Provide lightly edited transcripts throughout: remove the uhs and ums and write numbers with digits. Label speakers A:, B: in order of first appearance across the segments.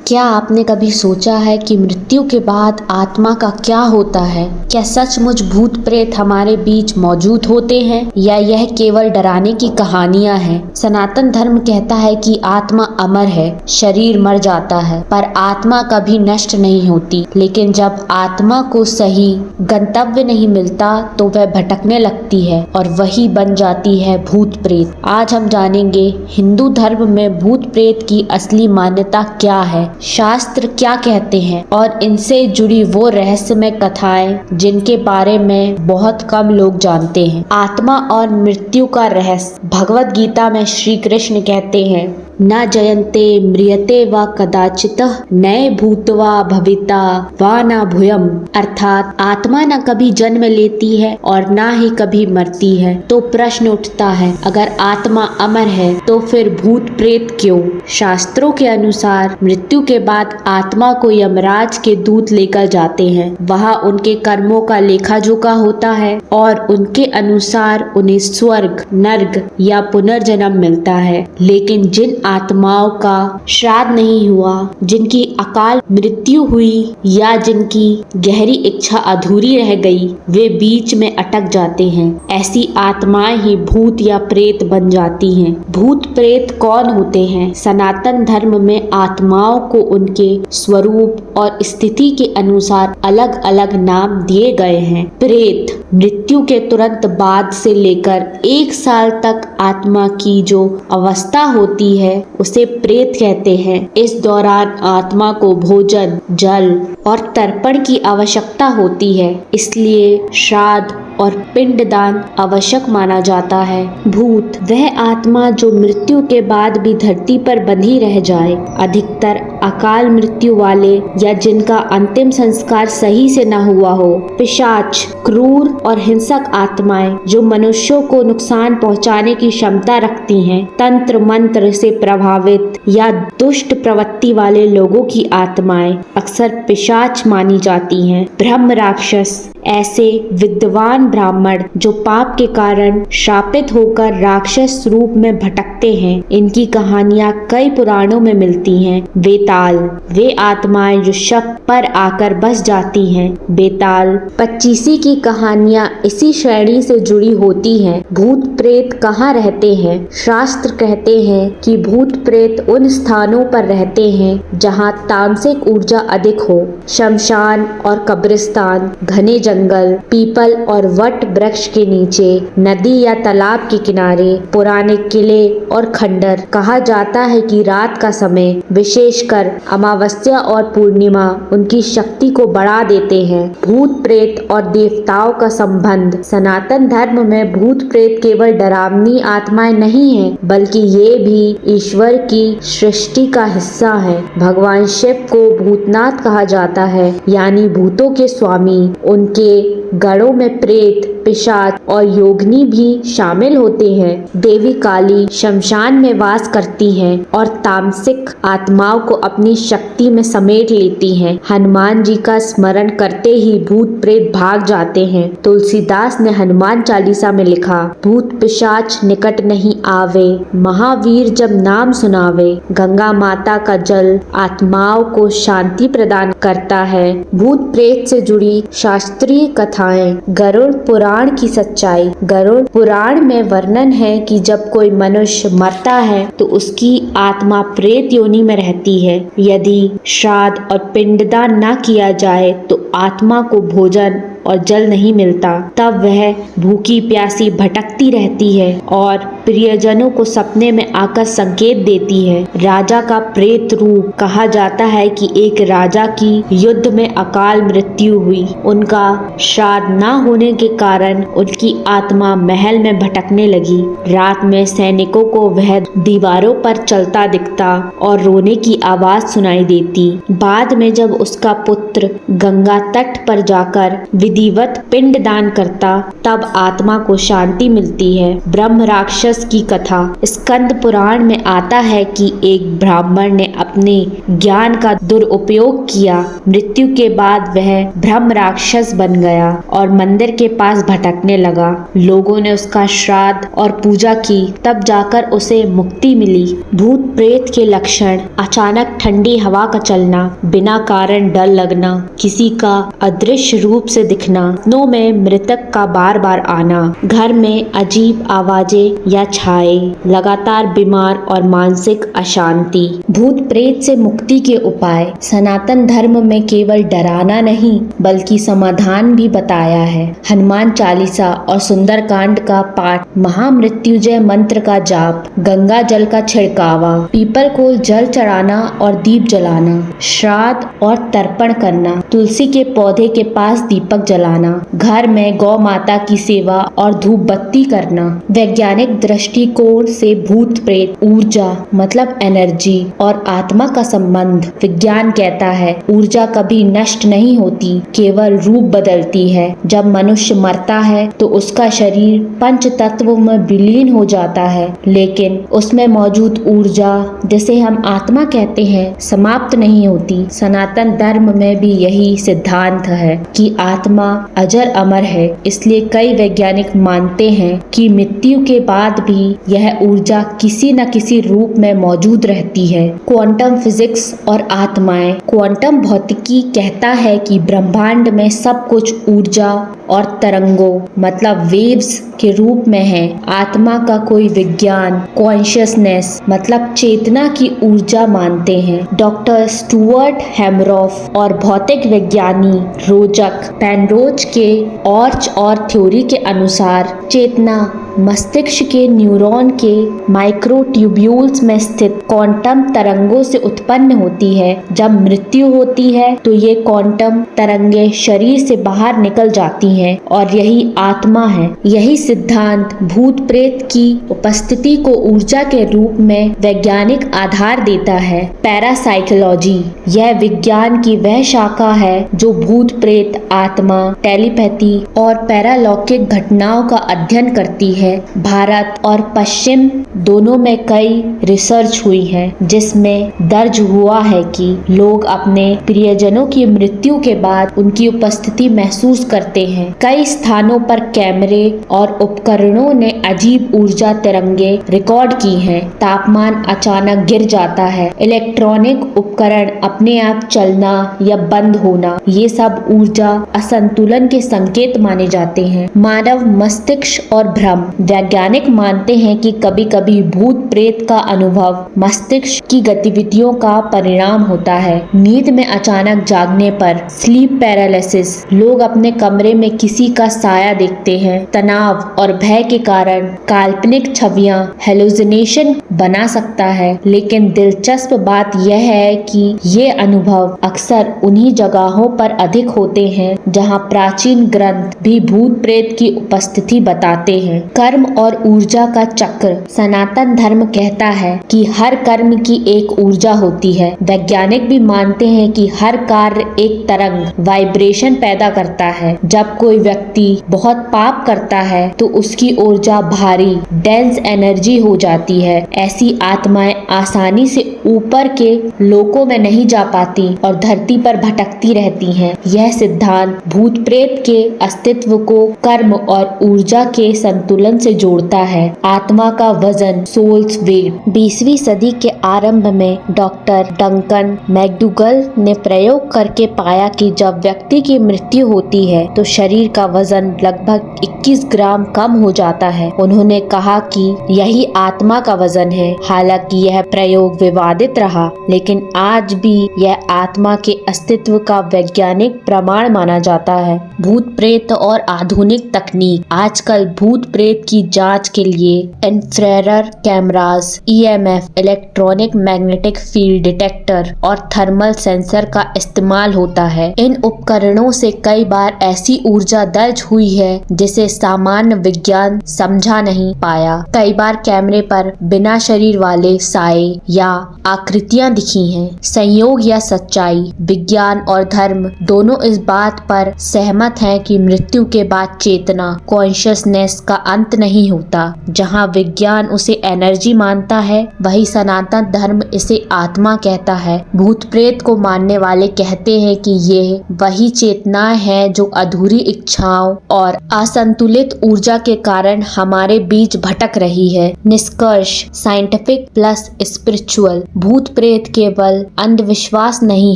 A: क्या आपने कभी सोचा है कि मृत्यु के बाद आत्मा का क्या होता है? क्या सचमुच भूत प्रेत हमारे बीच मौजूद होते हैं या यह केवल डराने की कहानियां हैं? सनातन धर्म कहता है कि आत्मा अमर है, शरीर मर जाता है पर आत्मा कभी नष्ट नहीं होती। लेकिन जब आत्मा को सही गंतव्य नहीं मिलता तो वह भटकने लगती है और वही बन जाती है भूत प्रेत। आज हम जानेंगे हिंदू धर्म में भूत प्रेत की असली मान्यता क्या है, शास्त्र क्या कहते हैं और इनसे जुड़ी वो रहस्यमय कथाएं जिनके बारे में बहुत कम लोग जानते हैं। आत्मा और मृत्यु का रहस्य। भगवत गीता में श्री कृष्ण कहते हैं, न जयन्ते म्रियते व कदाचितः नए भूतवा भविता व न भूयम। अर्थात आत्मा न कभी जन्म लेती है और न ही कभी मरती है। तो प्रश्न उठता है, अगर आत्मा अमर है तो फिर भूत प्रेत क्यों? शास्त्रों के अनुसार मृत्यु के बाद आत्मा को यमराज के दूत लेकर जाते हैं। वहाँ उनके कर्मों का लेखा जोखा होता है और उनके अनुसार उन्हें स्वर्ग, नर्क या पुनर्जन्म मिलता है। लेकिन जिन आत्माओं का श्राद्ध नहीं हुआ, जिनकी अकाल मृत्यु हुई या जिनकी गहरी इच्छा अधूरी रह गई, वे बीच में अटक जाते हैं। ऐसी आत्माएं ही भूत या प्रेत बन जाती हैं। भूत प्रेत कौन होते हैं? सनातन धर्म में आत्माओं को उनके स्वरूप और स्थिति के अनुसार अलग अलग नाम दिए गए हैं। प्रेत मृत्यु के तुरंत बाद से लेकर 1 साल तक आत्मा की जो अवस्था होती है उसे प्रेत कहते हैं। इस दौरान आत्मा को भोजन, जल और तर्पण की आवश्यकता होती है, इसलिए श्राद्ध और पिंडदान आवश्यक माना जाता है। भूत वह आत्मा जो मृत्यु के बाद भी धरती पर बंधी रह जाए, अधिकतर अकाल मृत्यु वाले या जिनका अंतिम संस्कार सही से न हुआ हो। पिशाच क्रूर और हिंसक आत्माएं जो मनुष्यों को नुकसान पहुंचाने की क्षमता रखती हैं। तंत्र मंत्र से प्रभावित या दुष्ट प्रवृत्ति वाले लोगों की आत्माएं अक्सर पिशाच मानी जाती हैं। ब्रह्म राक्षस ऐसे विद्वान ब्राह्मण जो पाप के कारण शापित होकर राक्षस रूप में भटकते हैं। इनकी कहानियां कई पुराणों में मिलती हैं। बेताल वे आत्माएं जो शक पर आकर बस जाती हैं। बेताल पच्चीसी की कहानियां इसी श्रेणी से जुड़ी होती हैं। भूत प्रेत कहाँ रहते हैं? शास्त्र कहते हैं कि भूत प्रेत उन स्थानों पर रहते हैं जहाँ तामसिक ऊर्जा अधिक हो। शमशान और कब्रिस्तान, घने जंगल, पीपल और वट वृक्ष के नीचे, नदी या तालाब के किनारे, पुराने किले और खंडर। कहा जाता है कि रात का समय, विशेषकर अमावस्या और पूर्णिमा, उनकी शक्ति को बढ़ा देते हैं। भूत प्रेत और देवताओं का संबंध। सनातन धर्म में भूत प्रेत केवल डरावनी आत्माएं नहीं है, बल्कि ये भी ईश्वर की सृष्टि का हिस्सा है। भगवान शिव को भूतनाथ कहा जाता है, यानी भूतों के स्वामी। उनके गणों में प्रेत, पिशाच और योगिनी भी शामिल होते हैं। देवी काली शमशान में वास करती हैं और तामसिक आत्माओं को अपनी शक्ति में समेट लेती हैं। हनुमान जी का स्मरण करते ही भूत प्रेत भाग जाते हैं। तुलसीदास ने हनुमान चालीसा में लिखा, भूत पिशाच निकट नहीं आवे, महावीर जब नाम सुनावे। गंगा माता का जल आत्माओं को शांति प्रदान करता है। भूत प्रेत से जुड़ी शास्त्रीय कथाएं। गरुड़ पुराण की सच्चाई। गरुड़ पुराण में वर्णन है कि जब कोई मनुष्य मरता है तो उसकी आत्मा प्रेत योनि में रहती है। यदि श्राद्ध और पिंडदान न किया जाए तो आत्मा को भोजन और जल नहीं मिलता, तब वह भूखी प्यासी भटकती रहती है और प्रियजनों को सपने में आकर संकेत देती है। राजा का प्रेत रूप। कहा जाता है कि एक राजा की युद्ध में अकाल मृत्यु हुई। उनका श्राद्ध न होने के कारण उनकी आत्मा महल में भटकने लगी। रात में सैनिकों को वह दीवारों पर चलता दिखता और रोने की आवाज सुनाई देती। बाद में जब उसका पुत्र गंगा तट पर जाकर विधिवत पिंड दान करता, तब आत्मा को शांति मिलती है। ब्रह्म राक्षस राक्षस की कथा। स्कंद पुराण में आता है कि एक ब्राह्मण ने अपने ज्ञान का दुरुपयोग किया। मृत्यु के बाद वह ब्रह्म राक्षस बन गया और मंदिर के पास भटकने लगा। लोगों ने उसका श्राद्ध और पूजा की, तब जाकर उसे मुक्ति मिली। भूत प्रेत के लक्षण: अचानक ठंडी हवा का चलना, बिना कारण डर लगना, किसी का अदृश्य रूप से दिखना, सपनों में मृतक का बार बार आना, घर में अजीब आवाजें या छाए, लगातार बीमार और मानसिक अशांति। भूत प्रेत से मुक्ति के उपाय: सनातन धर्म में केवल डराना नहीं बल्कि समाधान भी बताया है। हनुमान चालीसा और सुंदरकांड का पाठ, महामृत्युंजय मंत्र का जाप, गंगा जल का छिड़कावा, पीपल को जल चढ़ाना और दीप जलाना, श्राद्ध और तर्पण करना, तुलसी के पौधे के पास दीपक जलाना, घर में गौ माता की सेवा और धूप बत्ती करना। वैज्ञानिक दृष्टिकोण से भूत प्रेत, ऊर्जा मतलब एनर्जी और आत्मा का संबंध। विज्ञान कहता है ऊर्जा कभी नष्ट नहीं होती, केवल रूप बदलती है। जब मनुष्य मरता है तो उसका शरीर पंच तत्वों में विलीन हो जाता है, लेकिन उसमें मौजूद ऊर्जा, जिसे हम आत्मा कहते हैं, समाप्त नहीं होती। सनातन धर्म में भी यही सिद्धांत है कि आत्मा अजर अमर है। इसलिए कई वैज्ञानिक मानते हैं कि मृत्यु के बाद भी यह ऊर्जा किसी न किसी रूप में मौजूद रहती है। क्वांटम फिजिक्स और आत्माएं: क्वांटम भौतिकी कहता है कि ब्रह्मांड में सब कुछ ऊर्जा और तरंगों मतलब वेव्स के रूप में है। आत्मा का कोई विज्ञान कॉन्शियसनेस मतलब चेतना की ऊर्जा मानते हैं। डॉक्टर स्टुअर्ट हैमरॉफ और भौतिक विज्ञानी रोजक पेनरोज के ऑर्च और थ्योरी के अनुसार चेतना मस्तिष्क के न्यूरॉन के माइक्रोट्यूब्यूल्स में स्थित क्वांटम तरंगों से उत्पन्न होती है। जब मृत्यु होती है तो ये क्वांटम तरंगे शरीर से बाहर निकल जाती हैं और यही आत्मा है। यही सिद्धांत भूत प्रेत की उपस्थिति को ऊर्जा के रूप में वैज्ञानिक आधार देता है। पैरासाइकोलॉजी: यह विज्ञान की वह शाखा है जो भूत प्रेत, आत्मा, टेलीपैथी और पैरालौकिक घटनाओं का अध्ययन करती है। भारत और पश्चिम दोनों में कई रिसर्च हुई है जिसमें दर्ज हुआ है कि लोग अपने प्रियजनों की मृत्यु के बाद उनकी उपस्थिति महसूस करते हैं। कई स्थानों पर कैमरे और उपकरणों ने अजीब ऊर्जा तरंगे रिकॉर्ड की हैं। तापमान अचानक गिर जाता है, इलेक्ट्रॉनिक उपकरण अपने आप चलना या बंद होना, ये सब ऊर्जा असंतुलन के संकेत माने जाते हैं। मानव मस्तिष्क और भ्रम: वैज्ञानिक मानते हैं कि कभी कभी भूत प्रेत का अनुभव मस्तिष्क की गतिविधियों का परिणाम होता है। नींद में अचानक जागने पर स्लीप पैरालिसिस, लोग अपने कमरे में किसी का साया देखते हैं। तनाव और भय के कारण काल्पनिक छवियां हेलुसिनेशन बना सकता है। लेकिन दिलचस्प बात यह है कि ये अनुभव अक्सर उन्हीं जगहों पर अधिक होते हैं जहां प्राचीन ग्रंथ भी भूत प्रेत की उपस्थिति बताते हैं। कर्म और ऊर्जा का चक्र: सनातन धर्म कहता है कि हर कर्म की एक ऊर्जा होती है। वैज्ञानिक भी मानते हैं कि हर कार्य एक तरंग वाइब्रेशन पैदा करता है। जब कोई व्यक्ति बहुत पाप करता है तो उसकी ऊर्जा भारी डेंस एनर्जी हो जाती है। ऐसी आत्माएं आसानी से ऊपर के लोकों में नहीं जा पाती और धरती पर भटकती रहती हैं। यह सिद्धांत भूत प्रेत के अस्तित्व को कर्म और ऊर्जा के संतुलन से जोड़ता है। आत्मा का वजन सोल्स वेट: 20वीं सदी के आरंभ में डॉक्टर डंकन मैकडूगल ने प्रयोग करके पाया कि जब व्यक्ति की मृत्यु होती है तो शरीर का वजन लगभग 21 ग्राम कम हो जाता है। उन्होंने कहा कि यही आत्मा का वजन है। हालांकि यह प्रयोग विवादित रहा, लेकिन आज भी यह आत्मा के अस्तित्व का वैज्ञानिक प्रमाण माना जाता है। भूत प्रेत और आधुनिक तकनीक: आजकल भूत प्रेत की जांच के लिए infrared cameras, EMF, electronic magnetic field detector और थर्मल सेंसर का इस्तेमाल होता है। इन उपकरणों से कई बार ऐसी ऊर्जा दर्ज हुई है जिसे सामान्य विज्ञान समझा नहीं पाया। कई बार कैमरे पर बिना शरीर वाले साए या आकृतियां दिखी हैं। संयोग या सच्चाई: विज्ञान और धर्म दोनों इस बात पर सहमत हैं कि मृत्यु के बाद चेतना कॉन्शियसनेस का अंत अंत नहीं होता। जहाँ विज्ञान उसे एनर्जी मानता है, वही सनातन धर्म इसे आत्मा कहता है। भूत प्रेत को मानने वाले कहते हैं कि ये वही चेतनाएं हैं जो अधूरी इच्छाओं और असंतुलित ऊर्जा के कारण हमारे बीच भटक रही है। निष्कर्ष, साइंटिफिक प्लस स्पिरिचुअल। भूत प्रेत केवल अंधविश्वास नहीं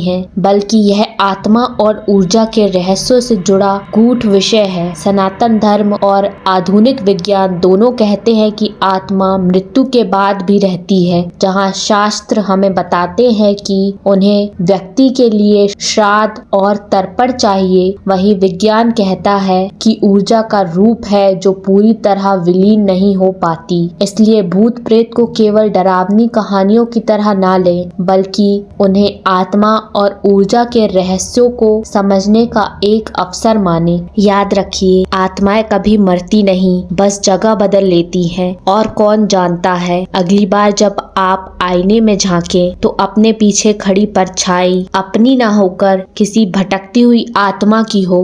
A: है, बल्कि यह आत्मा और ऊर्जा के रहस्यों से जुड़ा गूढ़ विषय है। सनातन धर्म और आधुनिक विज्ञान दोनों कहते हैं कि आत्मा मृत्यु के बाद भी रहती है। जहाँ शास्त्र हमें बताते हैं कि उन्हें व्यक्ति के लिए श्राद्ध और तर्पण चाहिए, वही विज्ञान कहता है कि ऊर्जा का रूप है जो पूरी तरह विलीन नहीं हो पाती। इसलिए भूत प्रेत को केवल डरावनी कहानियों की तरह ना लें, बल्कि उन्हें आत्मा और ऊर्जा के रहस्यों को समझने का एक अवसर माने। याद रखिए, आत्माएं कभी मरती नहीं, बस जगह बदल लेती हैं। और कौन जानता है, अगली बार जब आप आईने में झांकें तो अपने पीछे खड़ी परछाई अपनी ना होकर किसी भटकती हुई आत्मा की हो।